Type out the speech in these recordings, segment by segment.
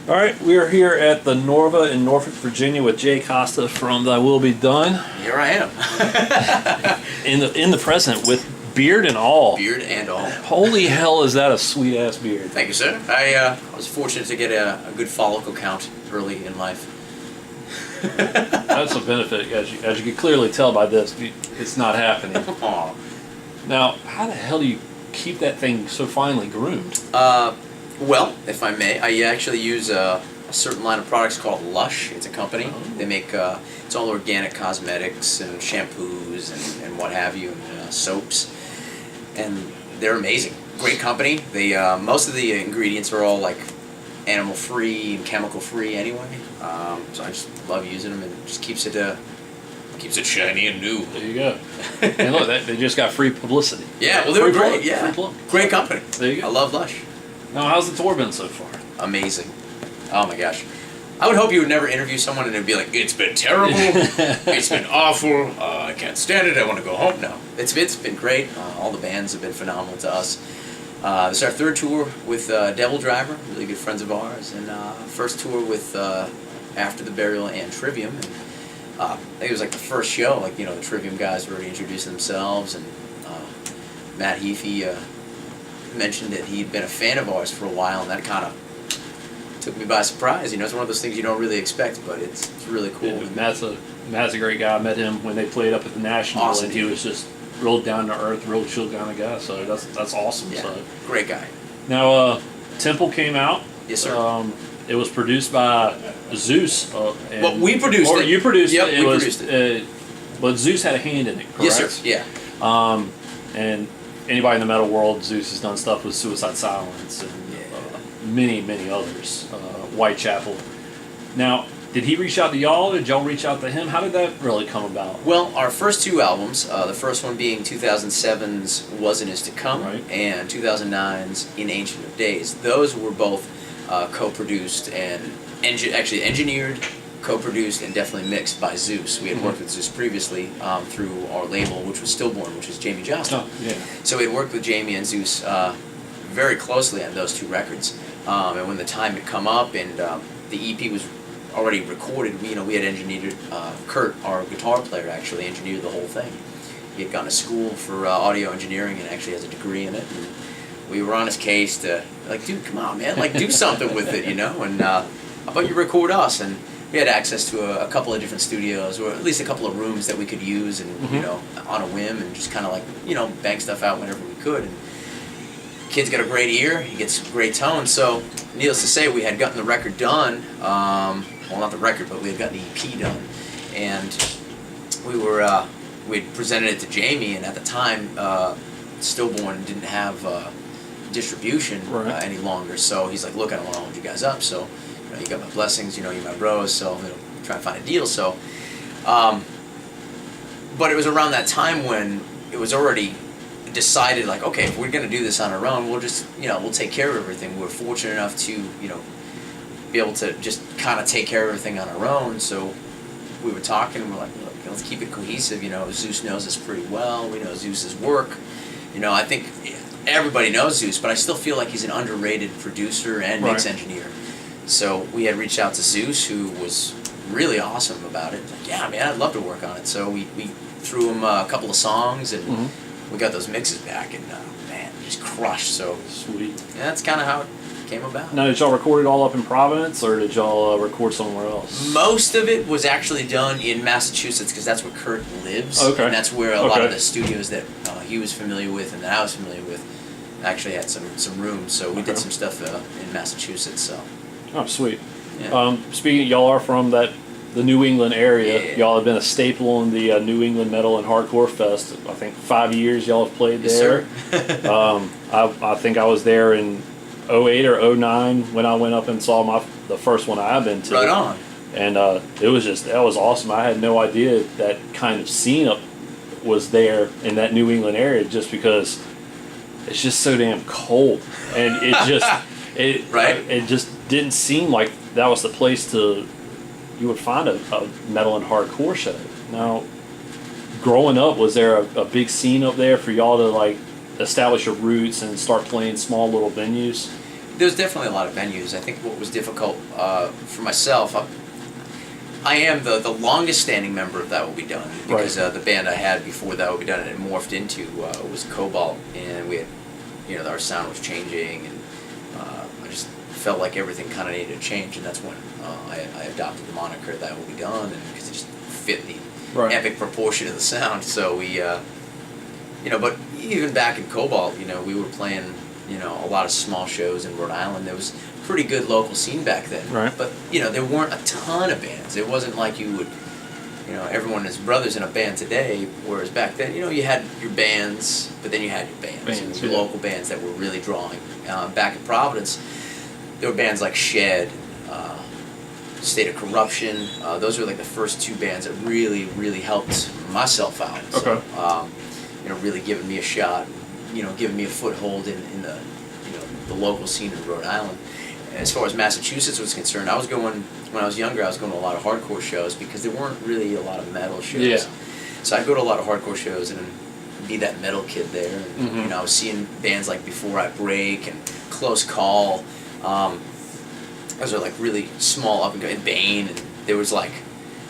All right, we are here at the Norva in Norfolk, Virginia, with Jay Costa from Thy Will Be Done. Here I am. in the present with beard and all. Beard and all. Holy hell, is that a sweet ass beard? Thank you, sir. I was fortunate to get a good follicle count early in life. That's a benefit, as you can clearly tell by this. It's not happening. Aw. Now, how the hell do you keep that thing so finely groomed? Well, if I may, I actually use a certain line of products called Lush. It's a company. Oh. They make it's all organic cosmetics and shampoos and what have you, and soaps, and they're amazing. Great company. They most of the ingredients are all like animal free and chemical free anyway. So I just love using them, and it just keeps it shiny and new. There you go. And look, they just got free publicity. Yeah, well, they were great. Free Yeah, plug. great company. There you go. I love Lush. Now, how's the tour been so far? Amazing. Oh my gosh. I would hope you would never interview someone and it'd be like, it's been terrible, it's been awful, I can't stand it, I want to go home. No, it's been great. All the bands have been phenomenal to us. This is our third tour with Devil Driver, really good friends of ours, and first tour with After the Burial and Trivium. And, I think it was like the first show, like, you know, the Trivium guys were already introducing themselves, and Matt Heafy mentioned that he'd been a fan of ours for a while, and that kind of took me by surprise. You know, it's one of those things you don't really expect, but it's really cool. Yeah, Matt's a great guy. I met him when they played up at the National, Awesome. and he was just real down to earth, real chill kind of guy. So that's awesome. Yeah, So great guy. now, Temple came out. Yes, sir. It was produced by Zeus. Well, we produced it. You produced Yep, it. we produced it. But Zeus had a hand in it, correct? Yes, sir. Yeah. And anybody in the metal world, Zeus has done stuff with Suicide Silence and many others. Whitechapel. Now, did he reach out to y'all? Did y'all reach out to him? How did that really come about? Well, our first two albums, the first one being 2007's Wasn't Is To Come, Right. and 2009's In Ancient of Days, those were both co-produced and actually engineered, co-produced, and definitely mixed by Zeus. We had worked with Zeus previously through our label, which was Stillborn, which is Jamie Johnston. Oh, yeah. So we had worked with Jamie and Zeus very closely on those two records. And when the time had come up and the EP was already recorded, we had engineered, Kurt, our guitar player, actually engineered the whole thing. He had gone to school for audio engineering and actually has a degree in it. And we were on his case to, like, dude, come on, man, like, do something with it, you know? And how about you record us? And we had access to a couple of different studios, or at least a couple of rooms that we could use, and you know, on a whim, and just kind of like, you know, bang stuff out whenever we could. And kid's got a great ear, he gets great tone. So, needless to say, we had gotten the record done. Well, not the record, but we had gotten the EP done, and we had presented it to Jamie, and at the time, Stillborn didn't have distribution any longer. So he's like, look, I don't want to hold you guys up. So, you know, you got my blessings, you know, you're my bros, so you know, try and find a deal. So, but it was around that time when it was already decided, like, okay, if we're going to do this on our own, we'll just, you know, we'll take care of everything. We're fortunate enough to, you know, be able to just kind of take care of everything on our own. So we were talking, and we're like, look, let's keep it cohesive. You know, Zeus knows us pretty well. We know Zeus's work. You know, I think everybody knows Zeus, but I still feel like he's an underrated producer and mix engineer. So we had reached out to Zeus, who was really awesome about it. Like, yeah, man, I'd love to work on it. So we threw him a couple of songs, and we got those mixes back, and man, just crushed. So Sweet. yeah, that's kind of how it came about. Now, did y'all record it all up in Providence, or did y'all record somewhere else? Most of it was actually done in Massachusetts, because that's where Kurt lives. Okay. And that's where a lot of the studios that he was familiar with and that I was familiar with actually had some rooms. So we did some stuff in Massachusetts. So. Oh, sweet. Yeah. Speaking, y'all are from the New England area. Yeah. Y'all have been a staple in the New England Metal and Hardcore Fest. I think 5 years y'all have played there. Yes, sir. I think I was there in 08 or 09 when I went up and saw the first one I've been to. Right on. And that was awesome. I had no idea that kind of scene was there in that New England area, just because it's just so damn cold, and it just didn't seem like that was the place you would find a metal and hardcore show. Now, growing up, was there a big scene up there for y'all to like establish your roots and start playing small little venues? there's definitely a lot of venues. I think what was difficult for myself, I am the longest standing member of That Will Be Done, because the band I had before That Will Be Done and it morphed into was Cobalt, and we had, our sound was changing, and I just felt like everything kind of needed to change, and that's when I adopted the moniker That Will Be Done, and because it just fit the epic proportion of the sound. So we, but even back in Cobalt, we were playing, a lot of small shows in Rhode Island. There was a pretty good local scene back then. Right. But, there weren't a ton of bands. It wasn't like you would, everyone is brothers in a band today, whereas back then, you had your bands, but then you had your bands your local bands that were really drawing. Back in Providence, there were bands like Shed, State of Corruption. Those were like the first two bands that really, really helped myself out. Okay. So, really giving me a shot, giving me a foothold in the, the local scene in Rhode Island. As far as Massachusetts was concerned, when I was younger, I was going to a lot of hardcore shows because there weren't really a lot of metal shows. Yeah. So I'd go to a lot of hardcore shows and be that metal kid there. And, Mm-hmm. I was seeing bands like Before I Break and Close Call. Those are like really small up and going, Bane, and there was like,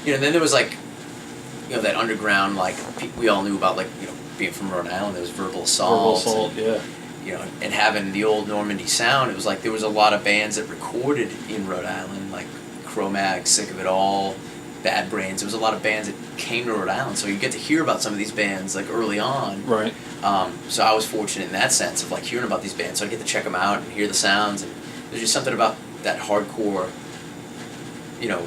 then there was like, that underground, like we all knew about, like, being from Rhode Island, there was Verbal Assault. Yeah. And having the old Normandy sound, it was like there was a lot of bands that recorded in Rhode Island, like Cro-Mags, Sick of It All, Bad Brains. There was a lot of bands that came to Rhode Island, so you get to hear about some of these bands like early on. Right. So I was fortunate in that sense of like hearing about these bands, so I get to check them out and hear the sounds. And there's just something about that hardcore,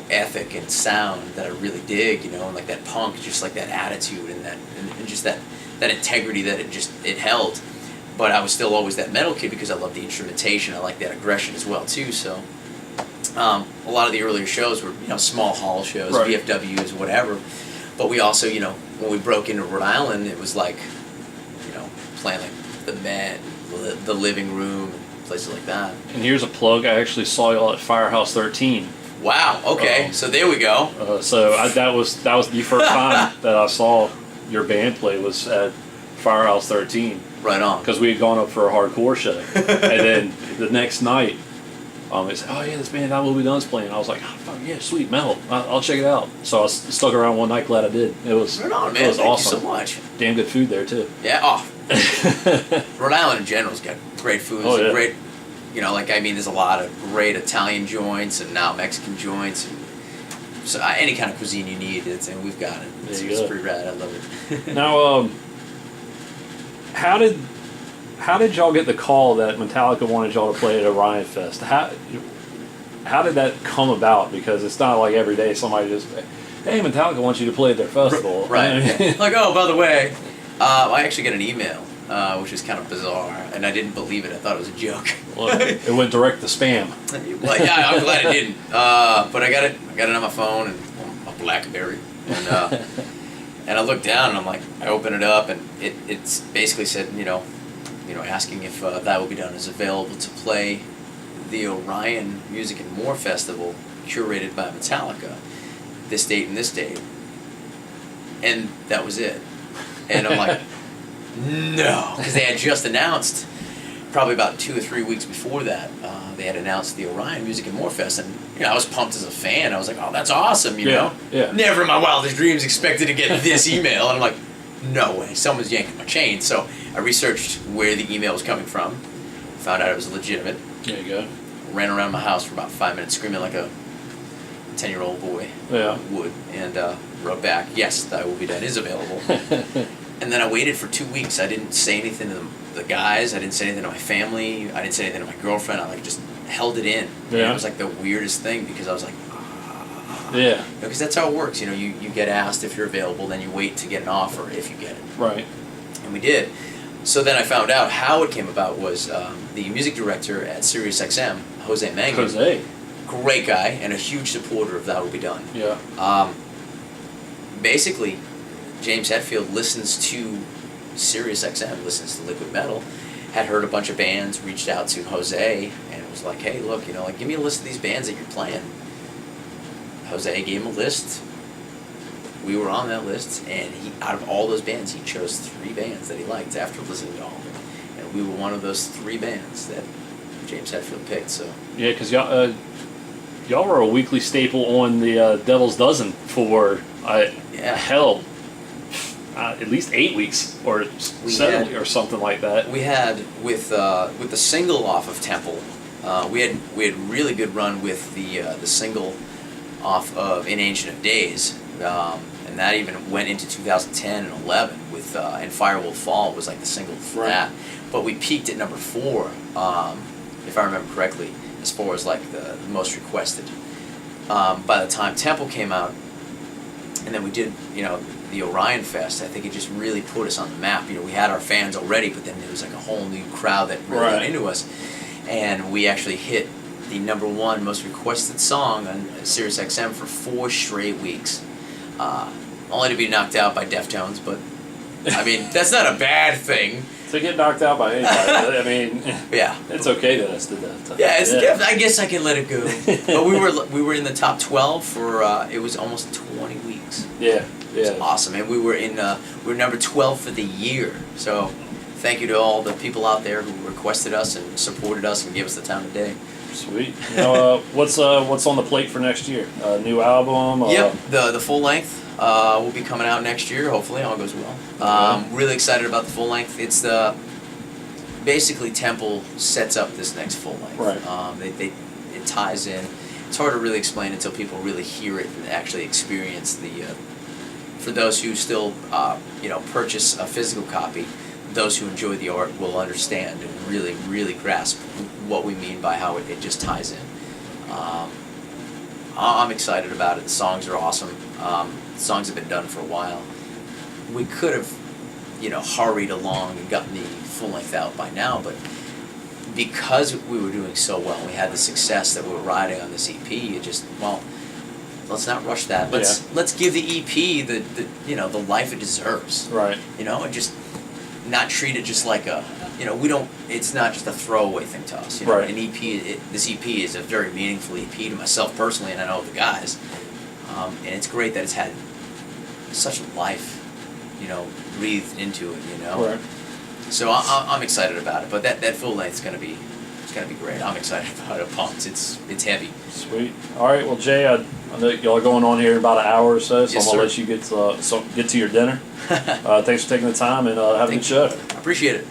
ethic and sound that I really dig, and like that punk, just like that attitude and that and just that integrity that it held. But I was still always that metal kid because I loved the instrumentation. I liked that aggression as well too. So a lot of the earlier shows were small hall shows, right. VFWs, whatever. But we also when we broke into Rhode Island, it was like playing like the Met, the Living Room, places like that. And here's a plug. I actually saw y'all at Firehouse 13. Wow. Okay. So there we go. That was the first time that I saw your band play was at Firehouse 13. Right on. Because we had gone up for a hardcore show, and then the next night, they said, "Oh yeah, this band That Will Be Done's playing." I was like, "Oh fuck yeah, sweet metal! I'll check it out." So I stuck around one night. Glad I did. It was right on, man. It was Thank awesome. you so much. Damn good food there too. Yeah. Oh. Rhode Island in general's got great food. Oh, yeah. Great. There's a lot of great Italian joints and now Mexican joints. And so any kind of cuisine you need, and we've got it. It's pretty rad. I love it. Now, how did y'all get the call that Metallica wanted y'all to play at Orion Fest? How did that come about? Because it's not like every day somebody just, hey, Metallica wants you to play at their festival. Right. Like, oh, by the way, I actually got an email, which is kind of bizarre, and I didn't believe it. I thought it was a joke. Well, it went direct to spam. Well, yeah, I'm glad it didn't. But I got it on my phone and on a BlackBerry, and I looked down and I'm like, I opened it up and it's basically said, asking if That Will Be Done is available to play the Orion Music and More Festival, curated by Metallica, this date and this date, and that was it. And I'm like, no, because they had just announced, probably about 2 or 3 weeks before that, they had announced the Orion Music and More Fest, and I was pumped as a fan. I was like, oh, that's awesome, know? Yeah. Never in my wildest dreams expected to get this email, and I'm like, no way, someone's yanking my chain. So I researched where the email was coming from, found out it was legitimate. There you go. Ran around my house for about 5 minutes screaming like a 10-year-old boy would, and wrote back, yes, That Will Be Done is available. And then I waited for 2 weeks. I didn't say anything to the guys. I didn't say anything to my family. I didn't say anything to my girlfriend. I just held it in. Yeah. And it was like the weirdest thing because I was like, yeah. Because that's how it works. You get asked if you're available, then you wait to get an offer if you get it. Right. And we did. So then I found out how it came about was the music director at SiriusXM, Jose Mangan. Jose. Great guy and a huge supporter of That Will Be Done. Yeah. Basically, James Hetfield listens to SiriusXM, listens to Liquid Metal, had heard a bunch of bands, reached out to Jose, and was like, hey, look, give me a list of these bands that you're playing. Jose gave him a list. We were on that list, and out of all those bands, he chose 3 bands that he liked after listening to all of them. And we were one of those 3 bands that James Hetfield picked. So Yeah, because y'all were a weekly staple on the Devil's Dozen for hell, at least 8 weeks or 7 or something like that. we had with the single off of Temple. We had really good run with the single off of In Ancient of Days, and that even went into 2010 and 11 with and Fire Will Fall was like the single for that. But we peaked at number 4, if I remember correctly, as far as like the most requested. By the time Temple came out, and then we did the Orion Fest, I think it just really put us on the map. We had our fans already, but then there was like a whole new crowd that really got into us. And we actually hit the number 1 most requested song on SiriusXM for 4 straight weeks. Only to be knocked out by Deftones, but I mean, that's not a bad thing. To get knocked out by anybody, I mean, yeah, it's okay that us did that. Yeah, I guess I can let it go. But we were in the top 12 for it was almost 20 weeks. Yeah, It was awesome, and we were number 12 for the year. So thank you to all the people out there who requested us and supported us and gave us the time of day. Sweet. What's on the plate for next year? New album? Yep, the full length will be coming out next year. Hopefully, all goes well. Really excited about the full length. It's basically Temple sets up this next full length. Right. It ties in. It's hard to really explain until people really hear it and actually experience the. For those who still purchase a physical copy, those who enjoy the art will understand and really, really grasp what we mean by how it just ties in. I'm excited about it. The songs are awesome. The songs have been done for a while. We could have, hurried along and gotten the full length out by now, but because we were doing so well, and we had the success that we were riding on this EP. Let's not rush that. Let's give the EP the life it deserves. Right. And just not treat it just like a. We don't. It's not just a throwaway thing to us. Right. An EP. This EP is a very meaningful EP to myself personally, and I know the guys. And it's great that it's had such life, breathed into it. Right. So I'm excited about it. But that full length is gonna be great. I'm excited about it. Pumped. It's heavy. Sweet. All right. Well, Jay, I know y'all are going on here in about an hour or so, so Yes, I'm gonna sir. let you get to your dinner. Thanks for taking the time and having a good show. Appreciate it.